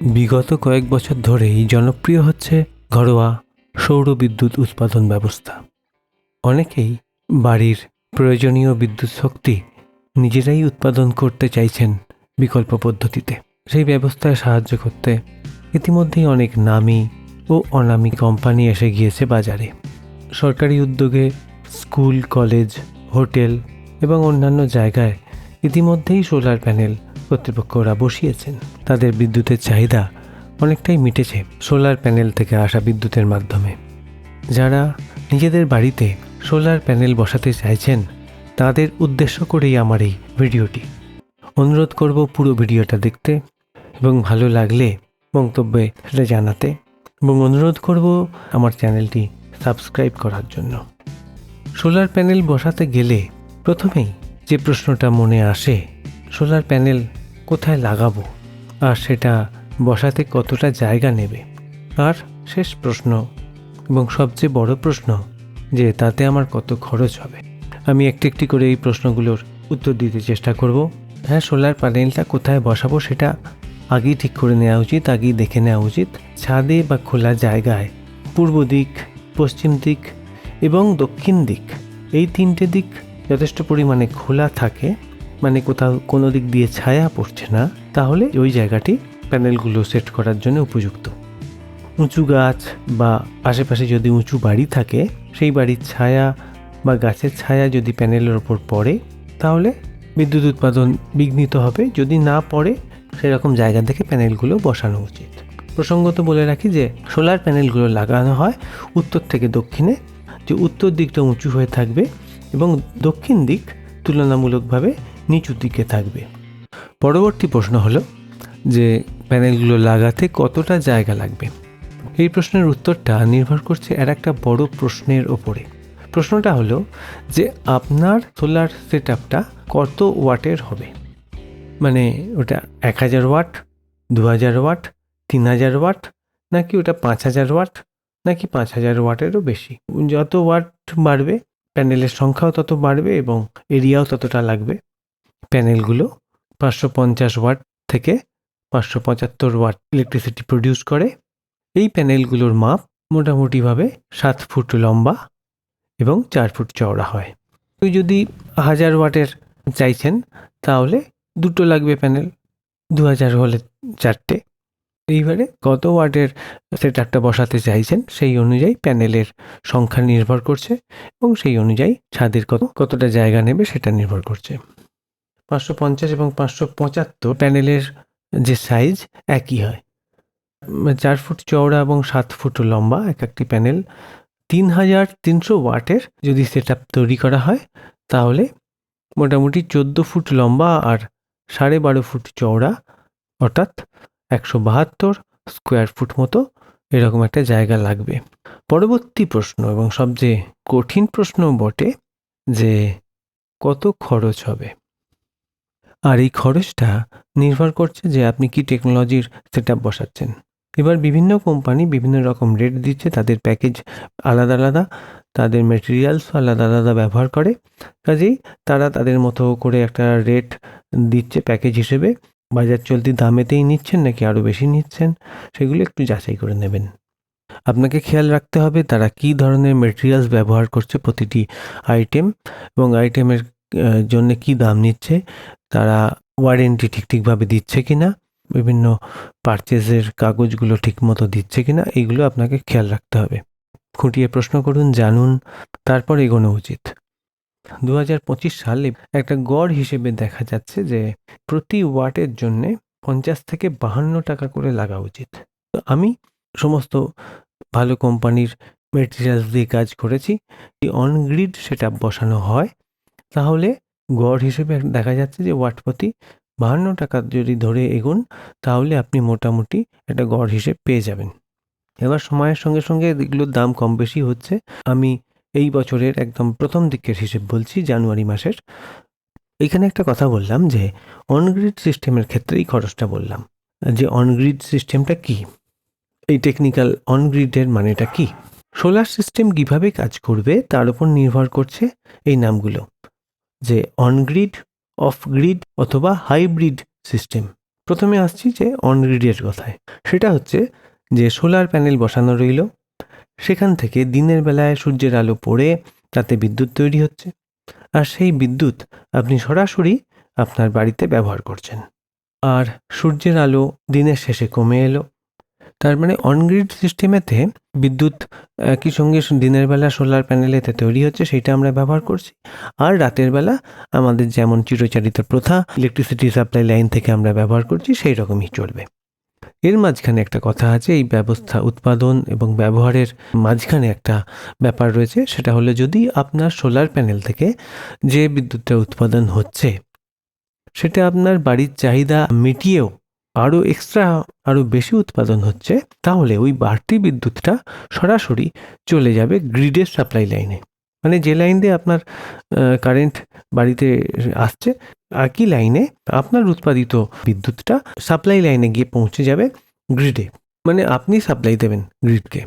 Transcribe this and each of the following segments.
বিগত কয়েক বছর ধরেই জনপ্রিয় হচ্ছে ঘরোয়া সৌর বিদ্যুৎ উৎপাদন ব্যবস্থা। অনেকেই বাড়ির প্রয়োজনীয় বিদ্যুৎ শক্তি নিজেরাই উৎপাদন করতে চাইছেন বিকল্প পদ্ধতিতে। সেই ব্যবস্থায় সাহায্য করতে ইতিমধ্যেই অনেক নামী ও অনামী কোম্পানি এসে গিয়েছে বাজারে। সরকারি উদ্যোগে স্কুল, কলেজ, হোটেল এবং অন্যান্য জায়গায় ইতিমধ্যেই সোলার প্যানেল কর্তৃপক্ষরা বসিয়েছেন। তাদের বিদ্যুতের চাহিদা অনেকটাই মিটেছে সোলার প্যানেল থেকে আসা বিদ্যুতের মাধ্যমে। যারা নিজেদের বাড়িতে সোলার প্যানেল বসাতে চাইছেন তাদের উদ্দেশ্য করেই আমার এই ভিডিওটি। অনুরোধ করব পুরো ভিডিওটা দেখতে এবং ভালো লাগলে মন্তব্যে সেটা জানাতে, এবং অনুরোধ করব আমার চ্যানেলটি সাবস্ক্রাইব করার জন্য। সোলার প্যানেল বসাতে গেলে প্রথমেই যে প্রশ্নটা মনে আসে, সোলার প্যানেল কোথায় লাগাবো আর সেটা বসাতে কতটা জায়গা নেবে। আর শেষ প্রশ্ন এবং সবচেয়ে বড় প্রশ্ন যে তাতে আমার কত খরচ হবে। আমি একটি একটি করে এই প্রশ্নগুলোর উত্তর দিতে চেষ্টা করব। হ্যাঁ, সোলার প্যানেলটা কোথায় বসাবো সেটা আগেই ঠিক করে নেওয়া উচিত, আগেই দেখে নেওয়া উচিত। ছাদে বা খোলা জায়গায় পূর্ব দিক, পশ্চিম দিক এবং দক্ষিণ দিক, এই তিনটে দিক যথেষ্ট পরিমাণে খোলা থাকে, মানে কোথাও কোনো দিক দিয়ে ছায়া পড়ছে না, তাহলে ওই জায়গাটি প্যানেলগুলো সেট করার জন্য উপযুক্ত। উঁচু গাছ বা আশেপাশে যদি উঁচু বাড়ি থাকে, সেই বাড়ির ছায়া বা গাছের ছায়া যদি প্যানেলের ওপর পড়ে তাহলে বিদ্যুৎ উৎপাদন বিঘ্নিত হবে। যদি না পড়ে সেরকম জায়গা থেকে প্যানেলগুলো বসানো উচিত। প্রসঙ্গত বলে রাখি যে সোলার প্যানেলগুলো লাগানো হয় উত্তর থেকে দক্ষিণে, যে উত্তর দিকটা উঁচু হয়ে থাকবে এবং দক্ষিণ দিক তুলনামূলকভাবে নিচু দিকে থাকবে। পরবর্তী প্রশ্ন হলো যে প্যানেলগুলো লাগাতে কতটা জায়গা লাগবে। এই প্রশ্নের উত্তরটা নির্ভর করছে আর একটা বড় প্রশ্নের ওপরে। প্রশ্নটা হলো যে আপনার সোলার সেট আপটা কত ওয়াটের হবে, মানে ওটা 1000 ওয়াট, 2000 ওয়াট, 3000 ওয়াট, নাকি ওটা 5000 ওয়াট, নাকি 5000 ওয়াটেরও বেশি। যত ওয়াট বাড়বে প্যানেলের সংখ্যাও তত বাড়বে এবং এরিয়াও ততটা লাগবে। প্যানেলগুলো 550 ওয়াট থেকে 575 ওয়াট ইলেকট্রিসিটি প্রডিউস করে। এই প্যানেলগুলোর মাপ মোটামুটিভাবে 7 ফুট লম্বা এবং 4 ফুট চওড়া হয়। যদি 1000 ওয়াটের চাইছেন তাহলে দুটো লাগবে প্যানেল, 2000 হলে 4টে। এইবারে কত ওয়াটের সেট আপটা বসাতে চাইছেন সেই অনুযায়ী প্যানেলের সংখ্যা নির্ভর করছে এবং সেই অনুযায়ী ছাদের কতটা জায়গা নেবে সেটা নির্ভর করছে। 550 এবং 575 প্যানেলের যে সাইজ একই হয়। 4 ফুট চওড়া এবং 7 ফুট লম্বা এক একটি প্যানেল। 3300 ওয়াটের যদি সেট আপ তৈরি করা হয় তাহলে মোটামুটি 14 ফুট লম্বা আর 12.5 ফুট চওড়া, অর্থাৎ 172 স্কোয়ার ফুট মতো এরকম একটা জায়গা লাগবে। পরবর্তী প্রশ্ন এবং সবচেয়ে কঠিন প্রশ্ন বটে যে কত খরচ হবে। আর এই খরচটা নির্ভর করছে যে আপনি কি টেকনোলজির সেট আপ বসাচ্ছেন। এবার বিভিন্ন কোম্পানি বিভিন্ন রকম রেট দিচ্ছে, তাদের প্যাকেজ আলাদা আলাদা, তাদের মেটেরিয়ালস আলাদা আলাদা ব্যবহার করে, কাজেই তারা তাদের মতো করে একটা রেট দিচ্ছে প্যাকেজ হিসেবে। বাজার চলতি দামেতেই নিচ্ছেন নাকি আরও বেশি নিচ্ছেন সেগুলো একটু যাচাই করে নেবেন। আপনাকে খেয়াল রাখতে হবে তারা কী ধরনের মেটেরিয়ালস ব্যবহার করছে প্রতিটি আইটেম, এবং আইটেমের জন্য কী দাম নিচ্ছে, তারা ওয়ারেন্টি ঠিকভাবে দিচ্ছে কিনা, বিভিন্ন পারচেজের কাগজগুলো ঠিকমতো দিচ্ছে কিনা, এইগুলো আপনাকে খেয়াল রাখতে হবে। খুঁটিয়ে প্রশ্ন করুন, জানুন, তারপর এগোনো উচিত। 2025 সালে একটা গড় হিসেবে দেখা যাচ্ছে যে প্রতি ওয়াটের জন্য 50 থেকে 52 টাকা করে লাগা উচিত। তো আমি সমস্ত ভালো কোম্পানির মেটেরিয়ালস দিয়ে কাজ করেছি। যদি অনগ্রিড সেট আপ বসানো হয় তাহলে গড় হিসেবে দেখা যাচ্ছে যে ওয়াট প্রতি 52 টাকা যদি ধরে এগোন তাহলে আপনি মোটামুটি একটা গড় হিসেব পেয়ে যাবেন। এবার সময়ের সঙ্গে সঙ্গে এগুলোর দাম কম বেশি হচ্ছে। আমি এই বছরের একদম প্রথম দিকের হিসেব বলছি, জানুয়ারি মাসের। এইখানে একটা কথা বললাম যে অনগ্রিড সিস্টেমের ক্ষেত্রেই খরচটা বললাম, যে অনগ্রিড সিস্টেমটা কি, এই টেকনিক্যাল অনগ্রিডের মানেটা কি। সোলার সিস্টেম কিভাবে কাজ করবে তার উপর নির্ভর করছে এই নামগুলো, যে অনগ্রিড, অফ গ্রিড অথবা হাইব্রিড সিস্টেম। প্রথমে আসছি যে অনগ্রিডের কথায়। সেটা হচ্ছে যে সোলার প্যানেল বসানো রইল, সেখান থেকে দিনের বেলায় সূর্যের আলো পড়ে তাতে বিদ্যুৎ তৈরি হচ্ছে, আর সেই বিদ্যুৎ আপনি সরাসরি আপনার বাড়িতে ব্যবহার করছেন। আর সূর্যের আলো দিনের শেষে কমে এলো, তার মানে অনগ্রিড সিস্টেমেতে বিদ্যুৎ একই সঙ্গে দিনের বেলা সোলার প্যানেলেতে তৈরি হচ্ছে, সেটা আমরা ব্যবহার করছি। আর রাতের বেলা আমাদের যেমন চিরচারিত প্রথা ইলেকট্রিসিটি সাপ্লাই লাইন থেকে আমরা ব্যবহার করছি, সেই রকমই চলবে। এর মাঝখানে একটা কথা আছে, এই ব্যবস্থা উৎপাদন এবং ব্যবহারের মাঝখানে একটা ব্যাপার রয়েছে। সেটা হলো, যদি আপনার সোলার প্যানেল থেকে যে বিদ্যুৎটা উৎপাদন হচ্ছে সেটা আপনার বাড়ির চাহিদা মিটিয়েও আরও এক্সট্রা আরও বেশি উৎপাদন হচ্ছে, তাহলে ওই বাড়তি বিদ্যুৎটা সরাসরি চলে যাবে গ্রিডের সাপ্লাই লাইনে। মানে যে লাইন দিয়ে আপনার কারেন্ট বাড়িতে আসছে, একই লাইনে আপনার উৎপাদিত বিদ্যুৎটা সাপ্লাই লাইনে গিয়ে পৌঁছে যাবে গ্রিডে। মানে আপনি সাপ্লাই দেবেন গ্রিডকে।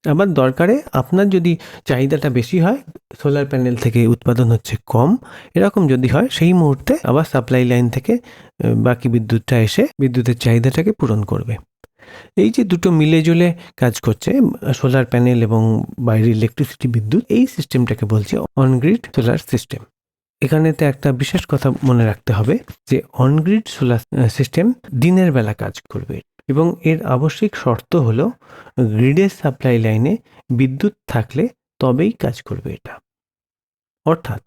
আবার দরকারে আপনার যদি চাহিদাটা বেশি হয়, সোলার প্যানেল থেকে উৎপাদন হচ্ছে কম, এরকম যদি হয়, সেই মুহূর্তে আবার সাপ্লাই লাইন থেকে বাকি বিদ্যুৎটা এসে বিদ্যুতের চাহিদাটাকে পূরণ করবে। এই যে দুটো মিলে জুলে কাজ করছে, সোলার প্যানেল এবং বাইরের ইলেকট্রিসিটি বিদ্যুৎ, এই সিস্টেমটাকে বলছে অনগ্রিড সোলার সিস্টেম। এখানেতে একটা বিশেষ কথা মনে রাখতে হবে যে অনগ্রিড সোলার সিস্টেম দিনের বেলা কাজ করবে, এবং এর আবশ্যিক শর্ত হলো গ্রিডের সাপ্লাই লাইনে বিদ্যুৎ থাকলে তবেই কাজ করবে এটা। অর্থাৎ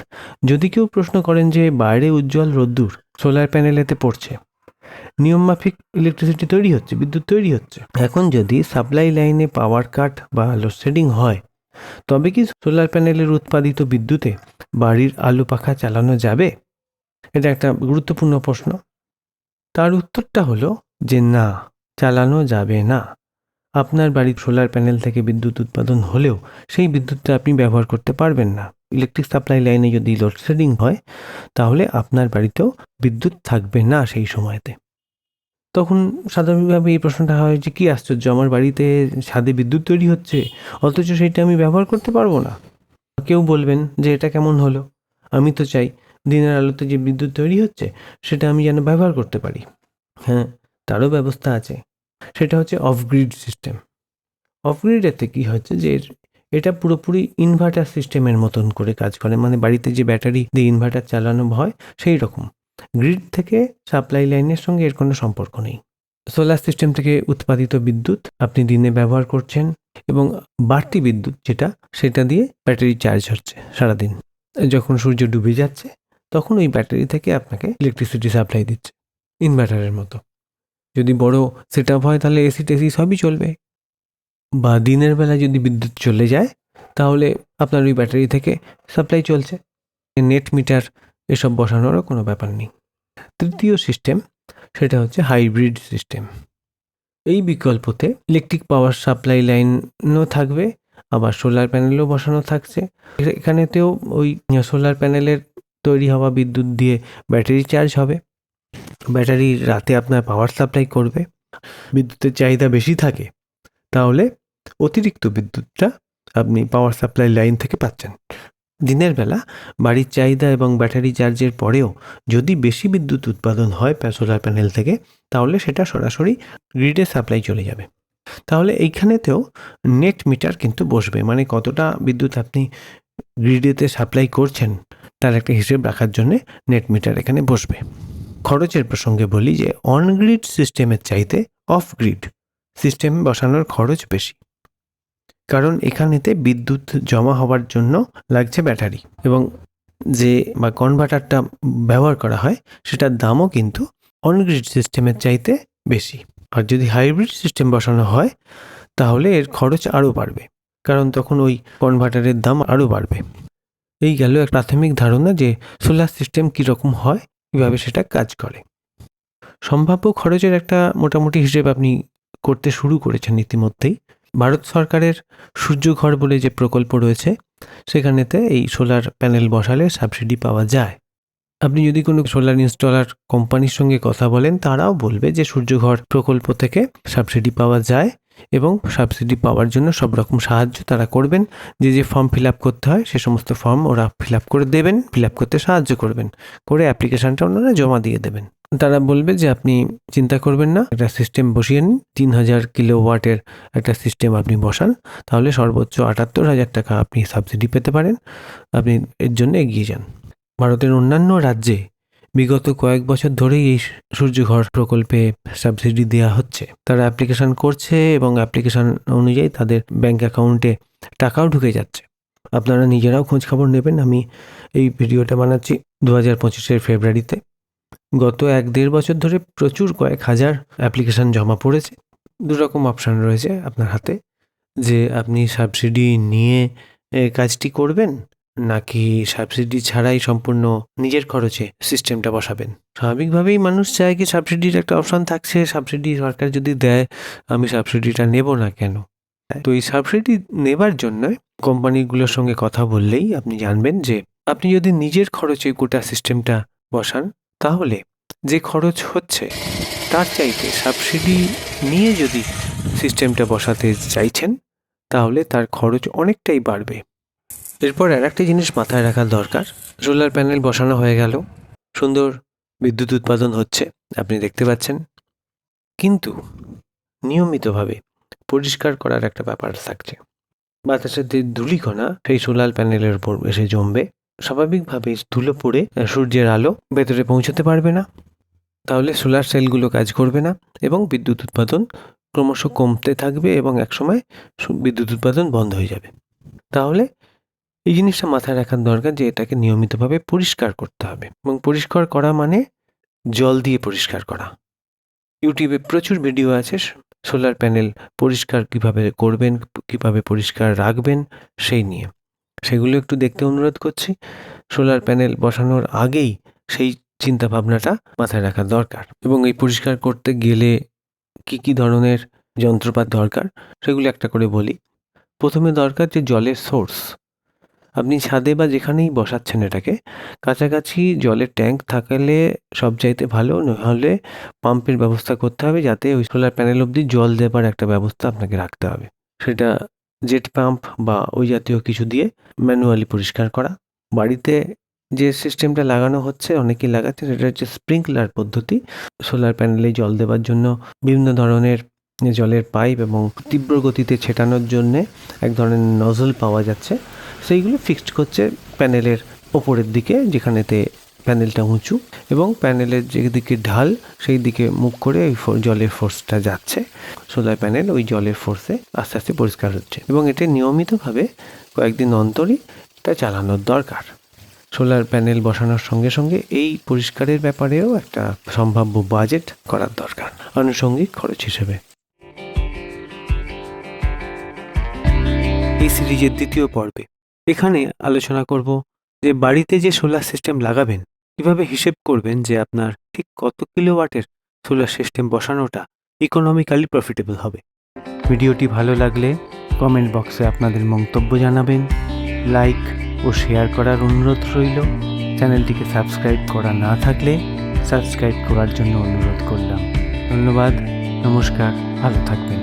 যদি কেউ প্রশ্ন করেন যে বাইরে উজ্জ্বল রোদ্দুর সোলার প্যানেলেতে পড়ছে, নিয়মমাফিক ইলেকট্রিসিটি তৈরি হচ্ছে, বিদ্যুৎ তৈরি হচ্ছে, এখন যদি সাপ্লাই লাইনে পাওয়ার কাট বা লোডশেডিং হয়, তবে কি সোলার প্যানেলের উৎপাদিত বিদ্যুতে বাড়ির আলো পাখা চালানো যাবে? এটা একটা গুরুত্বপূর্ণ প্রশ্ন। তার উত্তরটা হলো যে না, চালানো যাবে না। আপনার বাড়ির সোলার প্যানেল থেকে বিদ্যুৎ উৎপাদন হলেও সেই বিদ্যুৎটা আপনি ব্যবহার করতে পারবেন না। ইলেকট্রিক সাপ্লাই লাইনে যদি লোডশেডিং হয়, তাহলে আপনার বাড়িতেও বিদ্যুৎ থাকবে না সেই সময়তে। তখন স্বাভাবিকভাবে এই প্রশ্নটা হয় যে কী আশ্চর্য, আমার বাড়িতে ছাদে বিদ্যুৎ তৈরি হচ্ছে, অথচ সেইটা আমি ব্যবহার করতে পারবো না। কেউ বলবেন যে এটা কেমন হলো, আমি তো চাই দিনের আলোতে যে বিদ্যুৎ তৈরি হচ্ছে সেটা আমি যেন ব্যবহার করতে পারি। হ্যাঁ, তারও ব্যবস্থা আছে, সেটা হচ্ছে অফ গ্রিড সিস্টেম। অফ গ্রিডেতে কী হচ্ছে যে এটা পুরোপুরি ইনভার্টার সিস্টেমের মতন করে কাজ করে, মানে বাড়িতে যে ব্যাটারি দিয়ে ইনভার্টার চালানো হয় সেই রকম। গ্রিড থেকে সাপ্লাই লাইনের সঙ্গে এর কোনো সম্পর্ক নেই। সোলার সিস্টেম থেকে উৎপাদিত বিদ্যুৎ আপনি দিনে ব্যবহার করছেন, এবং বাড়তি বিদ্যুৎ সেটা দিয়ে ব্যাটারি চার্জ হচ্ছে সারাদিন। যখন সূর্য ডুবে যাচ্ছে তখন ওই ব্যাটারি থেকে আপনাকে ইলেকট্রিসিটি সাপ্লাই দিচ্ছে ইনভার্টারের মতো। যদি বড় সেট আপ হয় তাহলে এসি টেসি সবই চলবে। বা দিনের বেলা যদি বিদ্যুৎ চলে যায় তাহলে আপনার ওই ব্যাটারি থেকে সাপ্লাই চলছে। নেট মিটার এসব বসানোরও কোনো ব্যাপার নেই। তৃতীয় সিস্টেম, সেটা হচ্ছে হাইব্রিড সিস্টেম। এই বিকল্পতে ইলেকট্রিক পাওয়ার সাপ্লাই লাইনও থাকবে, আবার সোলার প্যানেলও বসানো থাকছে। এখানেতেও ওই সোলার প্যানেলের তৈরি হওয়া বিদ্যুৎ দিয়ে ব্যাটারি চার্জ হবে, ব্যাটারি রাতে আপনার পাওয়ার সাপ্লাই করবে। বিদ্যুতের চাহিদা বেশি থাকে তাহলে অতিরিক্ত বিদ্যুৎটা আপনি পাওয়ার সাপ্লাই লাইন থেকে পাচ্ছেন। দিনের বেলা বাড়ির চাহিদা এবং ব্যাটারি চার্জের পরেও যদি বেশি বিদ্যুৎ উৎপাদন হয় সোলার প্যানেল থেকে, তাহলে সেটা সরাসরি গ্রিডে সাপ্লাই চলে যাবে। তাহলে এইখানেতেও নেট মিটার কিন্তু বসবে, মানে কতটা বিদ্যুৎ আপনি গ্রিডেতে সাপ্লাই করছেন তার একটা হিসেব রাখার জন্যে নেট মিটার এখানে বসবে। খরচের প্রসঙ্গে বলি যে অনগ্রিড সিস্টেমের চাইতে অফ গ্রিড সিস্টেম বসানোর খরচ বেশি, কারণ এখানেতে বিদ্যুৎ জমা হওয়ার জন্য লাগছে ব্যাটারি, এবং যে বা কনভার্টারটা ব্যবহার করা হয় সেটার দামও কিন্তু অনগ্রিড সিস্টেমের চাইতে বেশি। আর যদি হাইব্রিড সিস্টেম বসানো হয় তাহলে এর খরচ আরও বাড়বে, কারণ তখন ওই কনভার্টারের দাম আরও বাড়বে। এই গেল এক প্রাথমিক ধারণা যে সোলার সিস্টেম কীরকম হয়, কীভাবে সেটা কাজ করে। সম্ভাব্য খরচের একটা মোটামুটি হিসেব আপনি করতে শুরু করেছেন ইতিমধ্যেই। ভারত সরকারের সূর্যঘর বলে যে প্রকল্প রয়েছে সেখানেতে এই সোলার প্যানেল বসালে সাবসিডি পাওয়া যায়। আপনি যদি কোনো সোলার ইনস্টলার কোম্পানির সঙ্গে কথা বলেন, তারাও বলবে যে সূর্যঘর প্রকল্প থেকে সাবসিডি পাওয়া যায়, এবং সাবসিডি পাওয়ার জন্য সব রকম সাহায্য তারা করবেন। যে ফর্ম ফিল আপ করতে হয় সে সমস্ত ফর্ম ওরা ফিল আপ করে দেবেন, ফিল আপ করতে সাহায্য করবেন, করে অ্যাপ্লিকেশানটা ওনারা জমা দিয়ে দেবেন। তারা বলবে যে আপনি চিন্তা করবেন না, একটা সিস্টেম বসিয়ে নিন, 3000 কিলোওয়াটের একটা সিস্টেম আপনি বসান, তাহলে সর্বোচ্চ 78,000 টাকা আপনি সাবসিডি পেতে পারেন, আপনি এর জন্য এগিয়ে যান। ভারতের অন্যান্য রাজ্যে বিগত কয়েক বছর ধরেই এই সূর্যঘর প্রকল্পে সাবসিডি দেওয়া হচ্ছে। তারা অ্যাপ্লিকেশন করছে এবং অ্যাপ্লিকেশন অনুযায়ী তাদের ব্যাংক অ্যাকাউন্টে টাকাও ঢুকে যাচ্ছে। আপনারা নিজেরাও খোঁজ খবর নেবেন। আমি এই ভিডিওটা বানাচ্ছি 2025 ফেব্রুয়ারিতে। গত 1-1.5 বছর ধরে প্রচুর কয়েক হাজার অ্যাপ্লিকেশন জমা পড়েছে। দুরকম অপশান রয়েছে আপনার হাতে, যে আপনি সাবসিডি নিয়ে কাজটি করবেন, নাকি সাবসিডি ছাড়াই সম্পূর্ণ নিজের খরচে সিস্টেমটা বসাবেন। স্বাভাবিকভাবেই মানুষ চায় কি সাবসিডির একটা অপশান থাকছে, সাবসিডি সরকার যদি দেয় আমি সাবসিডিটা নেব না কেন। তো এই সাবসিডি নেবার জন্য কোম্পানিগুলোর সঙ্গে কথা বললেই আপনি জানবেন যে আপনি যদি নিজের খরচে গোটা সিস্টেমটা বসান, তাহলে যে খরচ হচ্ছে তার চাইতে সাবসিডি নিয়ে যদি সিস্টেমটা বসাতে চাইছেন, তাহলে তার খরচ অনেকটাই বাড়বে। এরপর আর একটা জিনিস মাথায় রাখার দরকার, সোলার প্যানেল বসানো হয়ে গেল, সুন্দর বিদ্যুৎ উৎপাদন হচ্ছে, আপনি দেখতে পাচ্ছেন, কিন্তু নিয়মিতভাবে পরিষ্কার করার একটা ব্যাপার থাকছে। বাতাসের যে ধূলিকণা সেই সোলার প্যানেলের উপর এসে জমবে, স্বাভাবিকভাবেই ধুলো পড়ে সূর্যের আলো ভেতরে পৌঁছতে পারবে না, তাহলে সোলার সেলগুলো কাজ করবে না এবং বিদ্যুৎ উৎপাদন ক্রমশ কমতে থাকবে এবং একসময় বিদ্যুৎ উৎপাদন বন্ধ হয়ে যাবে। তাহলে এই জিনিসটা মাথায় রাখার দরকার যে এটাকে নিয়মিতভাবে পরিষ্কার করতে হবে, এবং পরিষ্কার করা মানে জল দিয়ে পরিষ্কার করা। ইউটিউবে প্রচুর ভিডিও আছে সোলার প্যানেল পরিষ্কার কিভাবে করবেন, কিভাবে পরিষ্কার রাখবেন সেই নিয়ে, সেগুলো একটু দেখতে অনুরোধ করছি। সোলার প্যানেল বসানোর আগেই সেই চিন্তা ভাবনাটা মাথায় রাখা দরকার। এবং এই পরিষ্কার করতে গেলে কি ধরনের যন্ত্রপাতি দরকার সেগুলো একটা করে বলি। প্রথমে দরকার যে জলের সোর্স। আপনি ছাদে বা যেখানেই বসাচ্ছেন এটাকে, কাছাকাছি জলের ট্যাঙ্ক থাকলে সবচাইতে ভালো, নাহলে পাম্পের ব্যবস্থা করতে হবে, যাতে ওই সোলার প্যানেল অবধি জল দেবার একটা ব্যবস্থা আপনাকে রাখতে হবে। সেটা জেট পাম্প বা ওই জাতীয় কিছু দিয়ে ম্যানুয়ালি পরিষ্কার করা। বাড়িতে যে সিস্টেমটা লাগানো হচ্ছে, অনেকেই লাগাচ্ছে, সেটা হচ্ছে স্প্রিংকলার পদ্ধতি। সোলার প্যানেলে জল দেওয়ার জন্য বিভিন্ন ধরনের জলের পাইপ এবং তীব্র গতিতে ছেটানোর জন্যে এক ধরনের নজল পাওয়া যাচ্ছে, সেইগুলো ফিক্সড করছে প্যানেলের ওপরের দিকে, যেখানেতে প্যানেলটা উঁচু, এবং প্যানেলের যেদিকে ঢাল সেই দিকে মুখ করে ওই জলের ফোর্সটা যাচ্ছে। সোলার প্যানেল ওই জলের ফোর্সে আস্তে আস্তে পরিষ্কার হচ্ছে, এবং এটা নিয়মিতভাবে কয়েকদিন অন্তরই এটা চালানোর দরকার। সোলার প্যানেল বসানোর সঙ্গে সঙ্গে এই পরিষ্কারের ব্যাপারেও একটা সম্ভাব্য বাজেট করার দরকার আনুষঙ্গিক খরচ হিসেবে। এই সিরিজের দ্বিতীয় পর্বে এখানে আলোচনা করব যে বাড়িতে যে সোলার সিস্টেম লাগাবেন, কিভাবে হিসেব করবেন যে আপনার ঠিক কত কিলোওয়াটের সোলার সিস্টেম বসানোটা ইকোনমিক্যালি প্রফিটেবল হবে। ভিডিওটি ভালো লাগলে কমেন্ট বক্সে আপনাদের মন্তব্য জানাবেন, লাইক ও শেয়ার করার অনুরোধ রইল। চ্যানেলটিকে সাবস্ক্রাইব করা না থাকলে সাবস্ক্রাইব করার জন্য অনুরোধ করলাম। ধন্যবাদ, নমস্কার, ভালো থাকবেন।